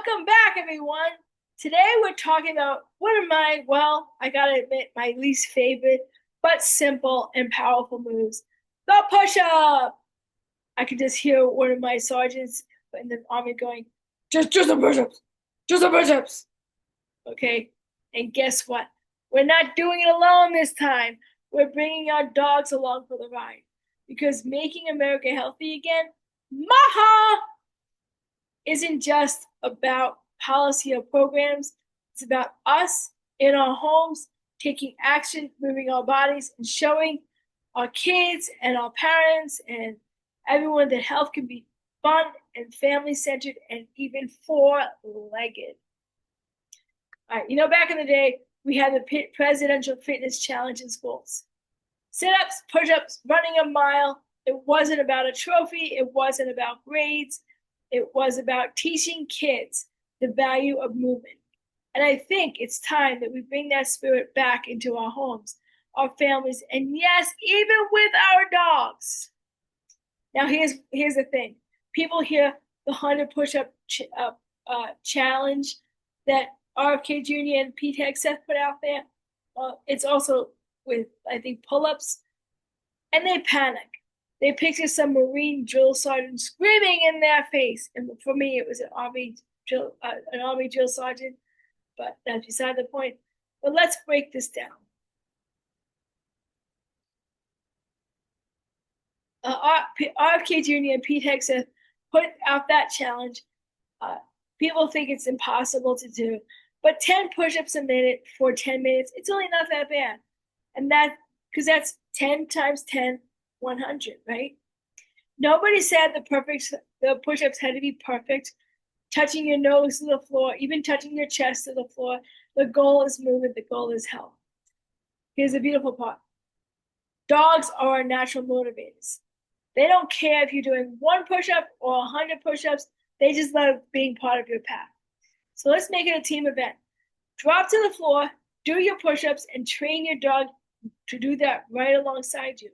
Welcome back, everyone. Today we're talking about I gotta admit, my least favorite, but simple and powerful moves, the push-up. I could just hear one of my sergeants in the army going, just the push-ups, just the push-ups. Okay, and guess what? We're not doing it alone this time. We're bringing our dogs along for the ride because making America healthy again, maha, isn't just about policy or programs. It's about us in our homes taking action, moving our bodies, and showing our kids and our parents and everyone that health can be fun and family centered and even four-legged. All right, back in the day, we had the presidential fitness challenge in schools. Sit-ups, push-ups, running a mile. It wasn't about a trophy. It wasn't about grades. It was about teaching kids the value of movement. And I think it's time that we bring that spirit back into our homes, our families, and yes, even with our dogs. Now, here's the thing. People hear the 100 push-up challenge that RFK Jr. and Pete Hegseth put out there. It's also with, I think, pull-ups. And they panic. They picture some Marine drill sergeant screaming in their face. And for me, it was an Army drill sergeant, but that's beside the point. But let's break this down. RFK Jr. and Pete Hegseth put out that challenge. People think it's impossible to do, but 10 push-ups a minute for 10 minutes, it's really not that bad. And because that's 10 times 10, 100, right? Nobody said the push-ups had to be perfect. Touching your nose to the floor, even touching your chest to the floor. The goal is movement. The goal is health. Here's the beautiful part. Dogs are our natural motivators. They don't care if you're doing 1 push-up or 100 push-ups. They just love being part of your path. So let's make it a team event. Drop to the floor, do your push-ups, and train your dog to do that right alongside you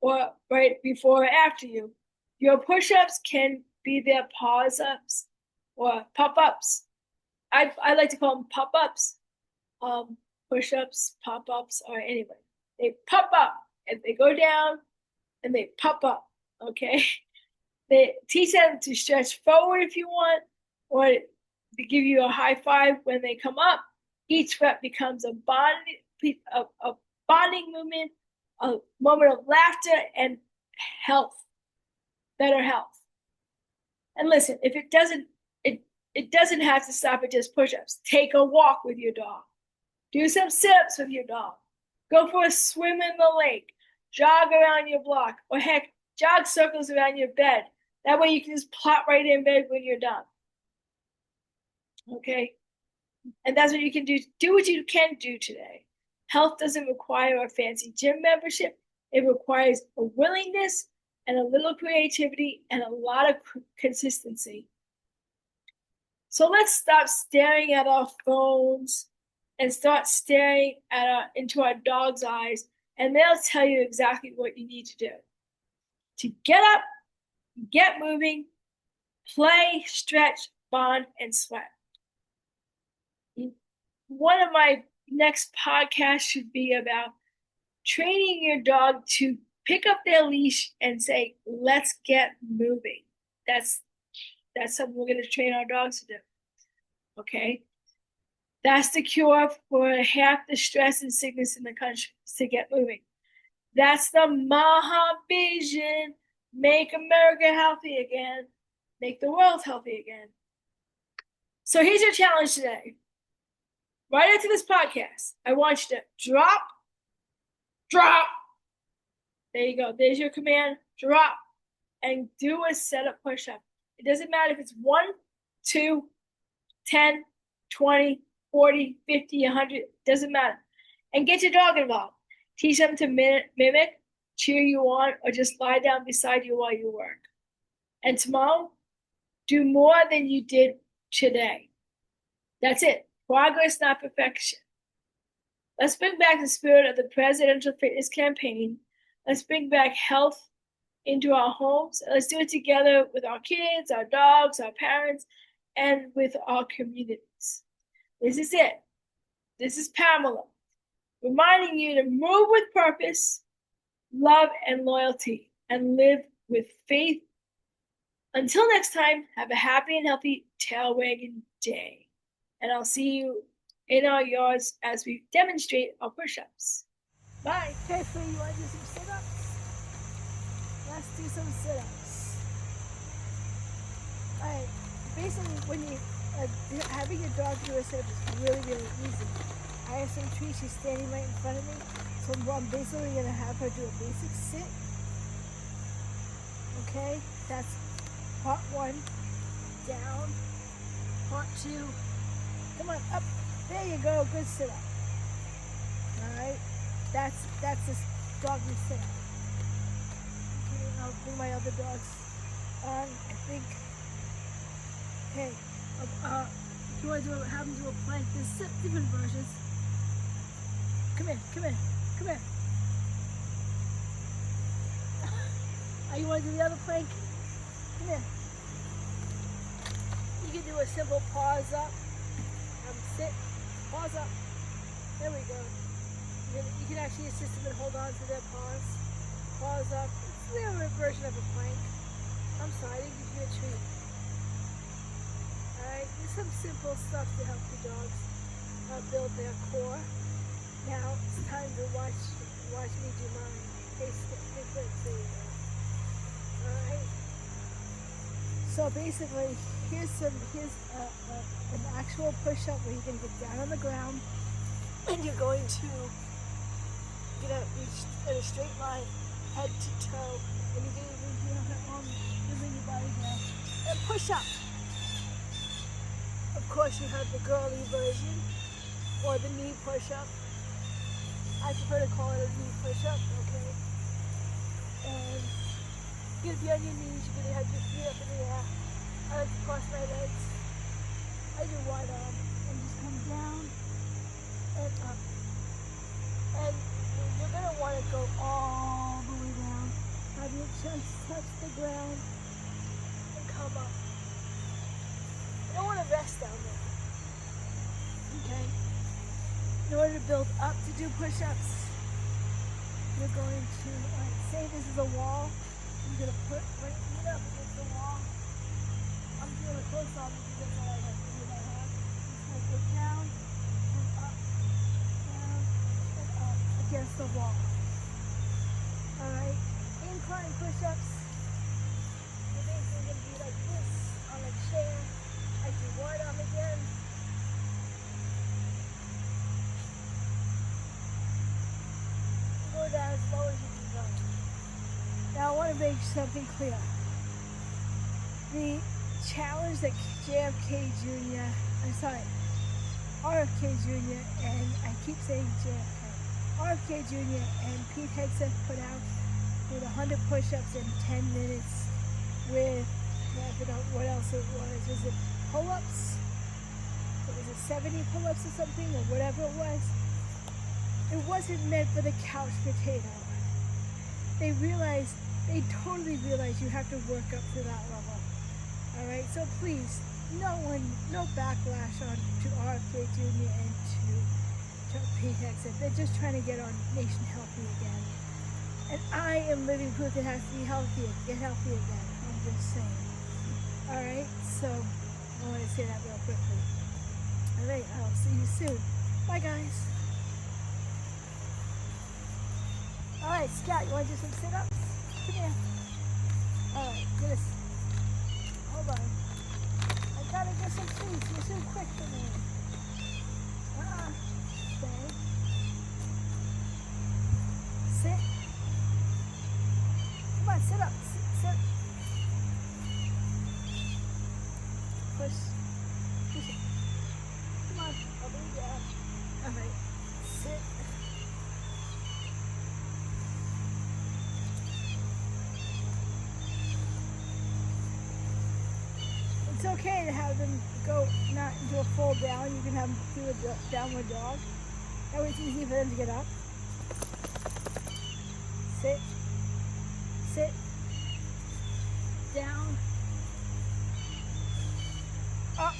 or right before or after you. Your push-ups can be their paws ups or pop-ups. I like to call them pop-ups, push-ups, pop-ups, or anyway. They pop up and they go down and they pop up, okay? They teach them to stretch forward if you want, or to give you a high five when they come up. Each rep becomes a bonding movement, a moment of laughter and health, better health. And listen, if it doesn't have to stop at just push-ups. Take a walk with your dog. Do some sit-ups with your dog. Go for a swim in the lake. Jog around your block. Or heck, jog circles around your bed. That way you can just plop right in bed when you're done. Okay? And that's what you can do. Do what you can do today. Health doesn't require a fancy gym membership. It requires a willingness and a little creativity and a lot of consistency. So let's stop staring at our phones and start staring into our dog's eyes, and they'll tell you exactly what you need to do. To get up, get moving, play, stretch, bond, and sweat. One of my next podcasts should be about training your dog to pick up their leash and say, let's get moving. That's something we're going to train our dogs to do. Okay? That's the cure for half the stress and sickness in the country, to get moving. That's the Maha vision. Make America healthy again. Make the world healthy again. So here's your challenge today. Right after this podcast, I want you to drop. There you go. There's your command. Drop. And do a setup push-up. It doesn't matter if it's 1, 2, 10, 20, 40, 50, 100. Doesn't matter. And get your dog involved. Teach them to mimic, cheer you on, or just lie down beside you while you work. And tomorrow, do more than you did today. That's it. Progress, not perfection. Let's bring back the spirit of the presidential fitness campaign. Let's bring back health into our homes. Let's do it together with our kids, our dogs, our parents, and with our communities. This is it. This is Pamela, reminding you to move with purpose, love, and loyalty, and live with faith. Until next time, have a happy and healthy tail wagging day. And I'll see you in our yards as we demonstrate our push-ups. Bye. Okay, so you want to do some sit-ups? Let's do some sit-ups. Alright, basically when you having your dog do a sit-up is really, really easy. I have some trees, she's standing right in front of me, so I'm basically going to have her do a basic sit. Okay, that's part 1, down, part 2, come on, up, there you go, good sit-up. Alright, that's this doggy sit-up. Okay, I'll bring my other dogs on, I think. Okay, if you want to have them do a plank, there's different versions. Come here, come here, come here. You want to do the other plank? Come here. You can do a simple paws up. Sit, paws up. There we go. You can actually assist them and hold on to their paws. Paws up. It's a little version of a plank. I'm sorry, I didn't give you a treat. Alright, there's some simple stuff to help the dogs build their core. Now it's time to watch me do mine. Hey, there you go. Alright. So basically, here's an actual push-up where you're going to get down on the ground and you're going to reach in a straight line, head to toe, and you're going to bring your body down and push up. Of course, you have the girly version or the knee push-up. I prefer to call it a knee push-up, okay? And you're going to be on your knees, you're going to have your feet up in the air. I like to cross my legs. I do wide arm and just come down and up. And you're going to want to go all the way down. Have your chest touch the ground and come up. You don't want to rest down there. Okay? In order to build up to do push-ups, you're going to, say this is a wall. I'm going to put my feet up against the wall. I'm doing a close up because that's all I have to do with my hand. Just going to go down and up against the wall. Alright, incline push-ups. You're basically going to be like this on a chair. I do wide arm again. Go down as low as you can go. Now I want to make something clear. The challenge that RFK Jr. and I keep saying RFK Jr. and Pete Hegseth put out with 100 push-ups in 10 minutes with, I forgot what else it was. Was it pull-ups? Or was it 70 pull-ups or something, or whatever it was? It wasn't meant for the couch potato. They totally realized you have to work up to that level. Alright, so please, no backlash on to RFK Jr. and to Pete Hegseth. They're just trying to get our nation healthy again. And I am living proof it has to be healthy, get healthy again. I'm just saying. Alright, so I want to say that real quickly. Alright, I'll see you soon. Bye guys. Alright, Scott, you want to do some sit-ups? Come here. Alright, hold on. I gotta get some treats. You're too quick for me. Stay. Sit. Come on, sit up. Sit. Push. Push it. Come on. I'll bring you down. Alright. Sit. It's okay to have them go not into a full down. You can have them do a downward dog. That way it's easy for them to get up. Sit. Sit. Down. Up.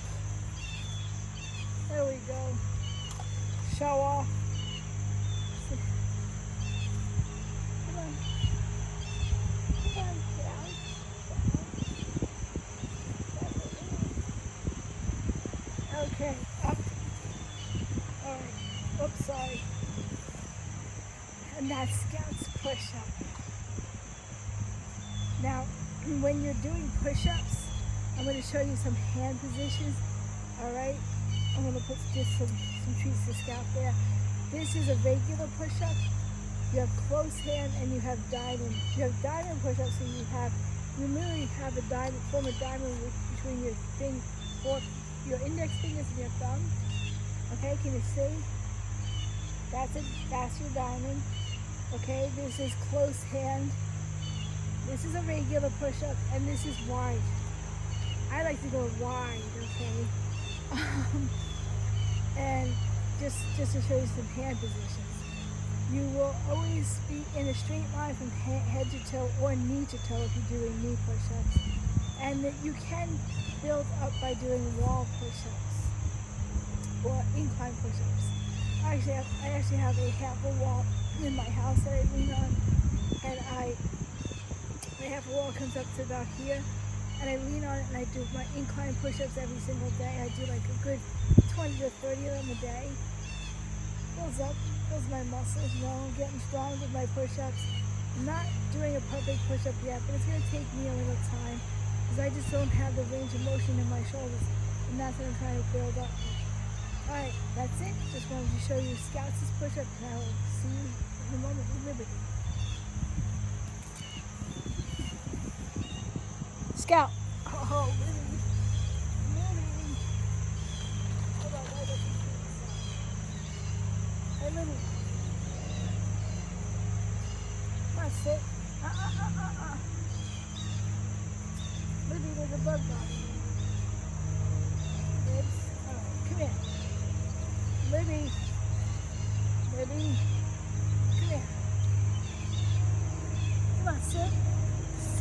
Okay, up. All right. Oops, sorry. And that's Scout's push-up. Now, when you're doing push-ups, I'm going to show you some hand positions. All right. I'm going to put just some treats to Scout there. This is a regular push-up. You have close hand and you have diamond. You have diamond push-ups, so you literally have a diamond, form a diamond between your index fingers and your thumb. Okay, can you see? That's your diamond. Okay, this is close hand. This is a regular push-up, and this is wide. I like to go wide, okay? And just to show you some hand positions. You will always be in a straight line from head to toe or knee to toe if you're doing knee push-ups. And that you can build up by doing wall push-ups or incline push-ups. I actually have a half a wall in my house that I lean on, and the half a wall comes up to about here, and I lean on it and I do my incline push-ups every single day. I do like a good 20 to 30 of them a day. Builds my muscles, I'm getting strong with my push-ups. I'm not doing a perfect push-up yet, but it's going to take me a little time because I just don't have the range of motion in my shoulders, and that's what I'm trying to build up. Alright, that's it. Just wanted to show you Scouts' push-up, and I will see you in a moment with Liberty. Scout! Oh, Liberty. Hold on, why don't you see this? Hey, Liberty. Come on, sit. Libby, there's a bug body. Libs. Alright, come here. Libby. Come here. Come on, sit.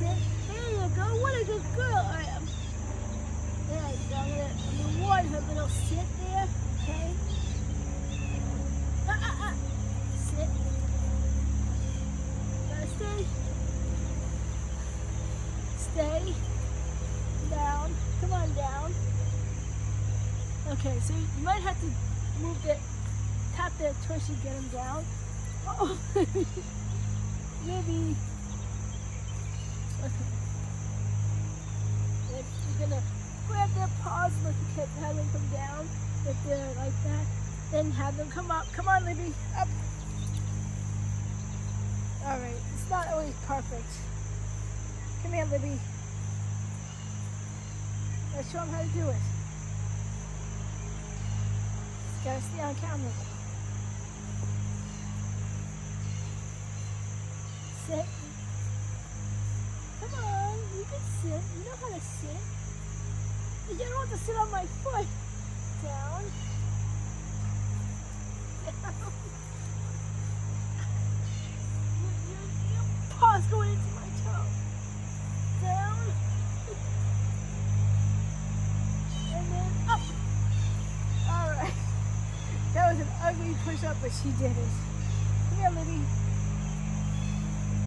There you go. What a good girl I am. There you go. I'm gonna warn her little sit there, okay? Sit. Stay down. Come on down. Okay, so you might have to tap that tushy, get him down. Oh, maybe. Okay. If you're gonna grab their paws, let the kids have them come down. If they're like that, then have them come up. Come on, Libby, up. All right, it's not always perfect. Come here, Libby. Let's show them how to do it. Just gotta stay on camera. Sit. Come on, you can sit. You know how to sit. You don't want to sit on my foot. Down. Down. Your paws going into my toe. Down. And then up. Alright. That was an ugly push-up, but she did it. Come here, Libby.